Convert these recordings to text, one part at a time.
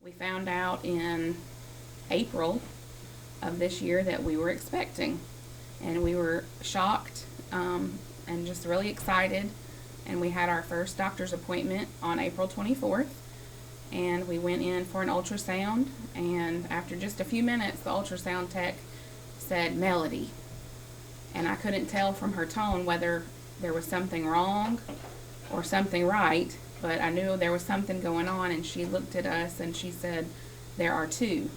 We found out in April of this year that we were expecting, and we were shocked and just really excited. And we had our first doctor's appointment on April 24th, and we went in for an ultrasound. And after just a few minutes, the ultrasound tech said Melody, and I couldn't tell from her tone whether there was something wrong or something right, but I knew there was something going on. And she looked at us and she said, "There are two."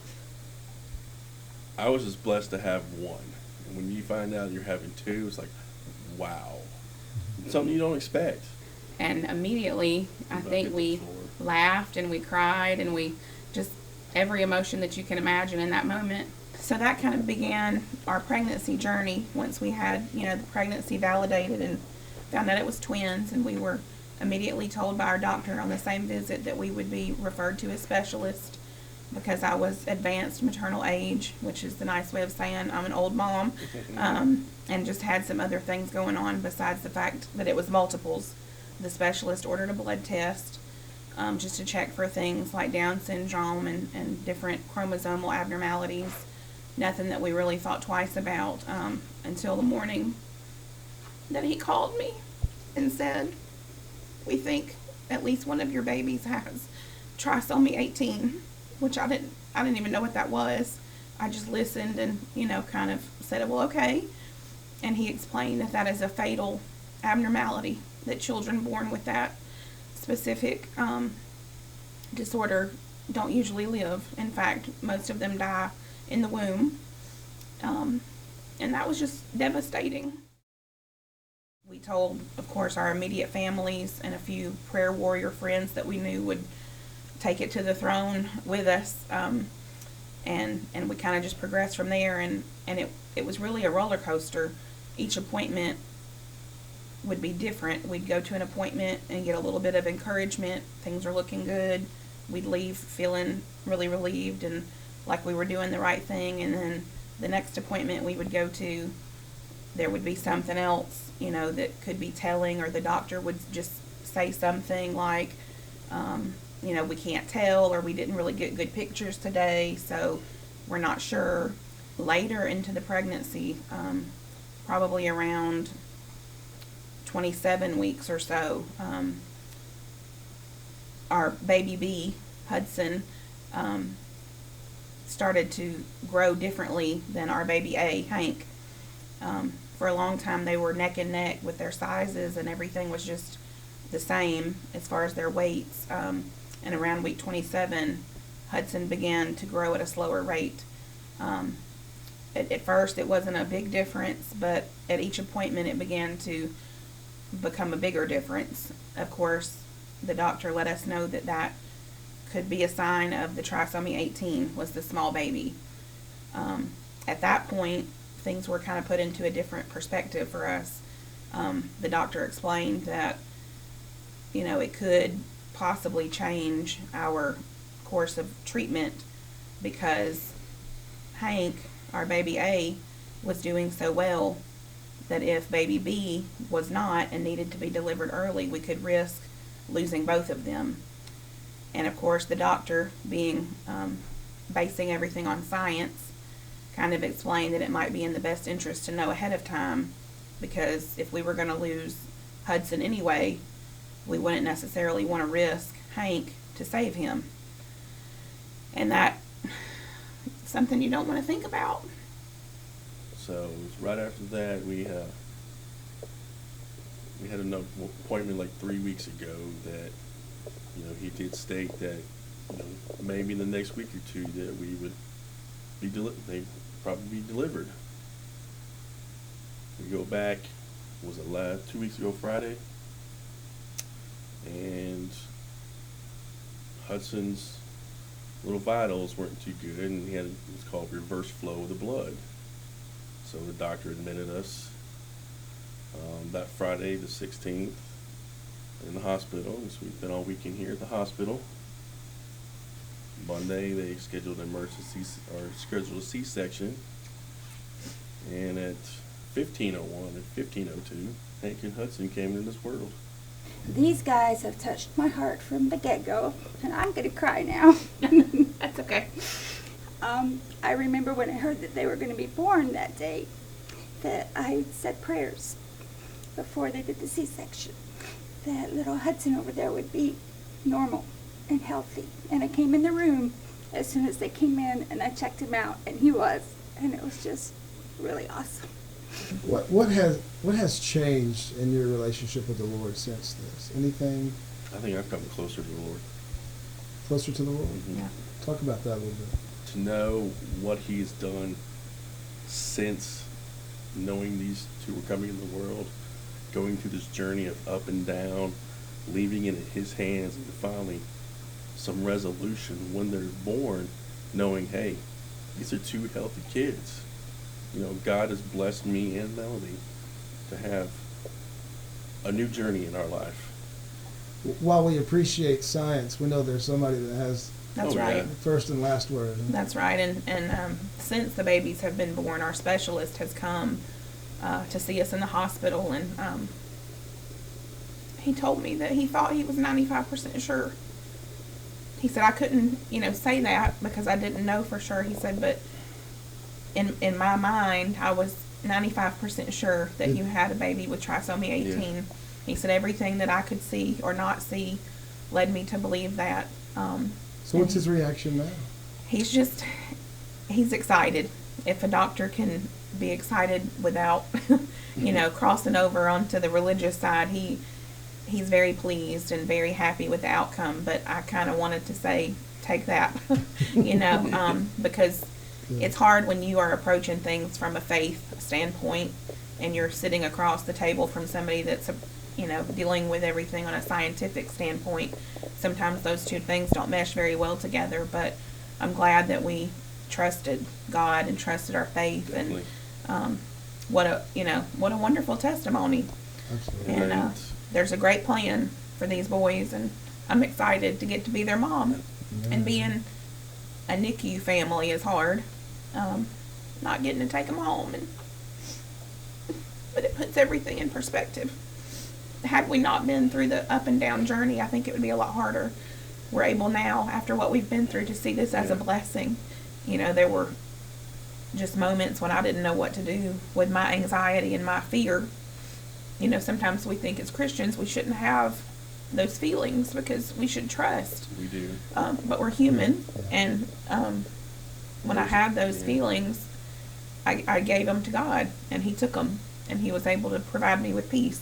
I was just blessed to have one. And when you find out you're having two, it's like, wow. It's something you don't expect. And immediately, I think we laughed and we cried and we just, every emotion that you can imagine in that moment. So that kind of began our pregnancy journey once we had, the pregnancy validated and found out it was twins. And we were immediately told by our doctor on the same visit that we would be referred to a specialist because I was advanced maternal age, which is the nice way of saying I'm an old mom, and just had some other things going on besides the fact that it was multiples. The specialist ordered a blood test just to check for things like Down syndrome and different chromosomal abnormalities. Nothing that we really thought twice about until the morning that he called me and said, "We think at least one of your babies has trisomy 18, which I didn't even know what that was. I just listened and, kind of said, "Well, okay." And he explained that that is a fatal abnormality, that children born with that specific disorder don't usually live. In fact, most of them die in the womb. And that was just devastating. We told, of course, our immediate families and a few prayer warrior friends that we knew would take it to the throne with us, and we kind of just progressed from there. And it was really a roller coaster. Each appointment would be different. We'd go to an appointment and get a little bit of encouragement. Things are looking good. We'd leave feeling really relieved and like we were doing the right thing. And then the next appointment we would go to, there would be something else, that could be telling, or the doctor would just say something like, we can't tell, or we didn't really get good pictures today, so we're not sure. Later into the pregnancy, probably around 27 weeks or so, our baby B, Hudson, started to grow differently than our baby A, Hank. For a long time they were neck and neck with their sizes, and everything was just the same as far as their weights. And around week 27, Hudson began to grow at a slower rate. At first it wasn't a big difference, but at each appointment it began to become a bigger difference. Of course, the doctor let us know that that could be a sign of the trisomy 18, was the small baby. At that point, things were kind of put into a different perspective for us. The doctor explained that, it could possibly change our course of treatment because Hank, our baby A, was doing so well that if baby B was not and needed to be delivered early, we could risk losing both of them. And of course, the doctor, being basing everything on science, kind of explained that it might be in the best interest to know ahead of time, because if we were going to lose Hudson anyway, we wouldn't necessarily want to risk Hank to save him. And that's something you don't want to think about. So it was right after that we had an appointment like 3 weeks ago that he did state that maybe in the next week or two that we would be they'd probably be delivered. We go back, was it last 2 weeks ago Friday, and Hudson's little vitals weren't too good, and he had what's called reverse flow of the blood. So the doctor admitted us that Friday, the 16th, in the hospital. So we've been all weekend here at the hospital. Monday they scheduled an emergency or scheduled a C-section, and at 15:01 and 15:02, Hank and Hudson came into this world. These guys have touched my heart from the get-go, and I'm going to cry now. That's okay. I remember when I heard that they were going to be born that day, that I said prayers before they did the C-section, that little Hudson over there would be normal and healthy. And I came in the room as soon as they came in, and I checked him out, and he was. And it was just really awesome. What has changed in your relationship with the Lord since this? Anything I think I've come closer to the Lord. closer to the Lord? Mhm. Yeah. Talk about that a little bit. To know what He's done since knowing these two were coming in the world, going through this journey of up and down, leaving it in His hands, and finally some resolution when they're born, knowing, hey, these are two healthy kids. You know, God has blessed me and Melody to have a new journey in our life. While we appreciate science, we know there's somebody that has That's Oh, right. yeah. the first and last word. That's right. And since the babies have been born, our specialist has come to see us in the hospital, and he told me that he thought he was 95% sure. He said, I couldn't, say that because I didn't know for sure. He said, but in my mind, I was 95% sure that you had a baby with trisomy 18. Yeah. He said everything that I could see or not see led me to believe that. So what's his reaction now? He's excited. If a doctor can be excited without, crossing over onto the religious side, he's very pleased and very happy with the outcome. But I kind of wanted to say, take that, because it's hard when you are approaching things from a faith standpoint and you're sitting across the table from somebody that's, dealing with everything on a scientific standpoint. Sometimes those two things don't mesh very well together, but I'm glad that we trusted God and trusted our faith. Definitely. And what a wonderful testimony. Absolutely. And Right. there's a great plan for these boys, and I'm excited to get to be their mom. And being a NICU family is hard. Not getting to take them home, but it puts everything in perspective. Had we not been through the up and down journey, I think it would be a lot harder. We're able now, after what we've been through, to see this as a Yeah. blessing. There were just moments when I didn't know what to do with my anxiety and my fear. Sometimes we think as Christians we shouldn't have those feelings because we should trust. We do. But we're human, and when I had those Yeah. feelings, I gave them to God, and He took them, and He was able to provide me with peace.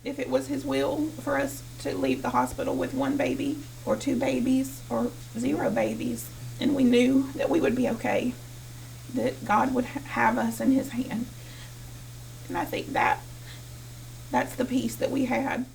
If it was His will for us to leave the hospital with one baby, or two babies, or 0 babies, and we knew that we would be okay, that God would have us in His hand. And I think that's the peace that we had.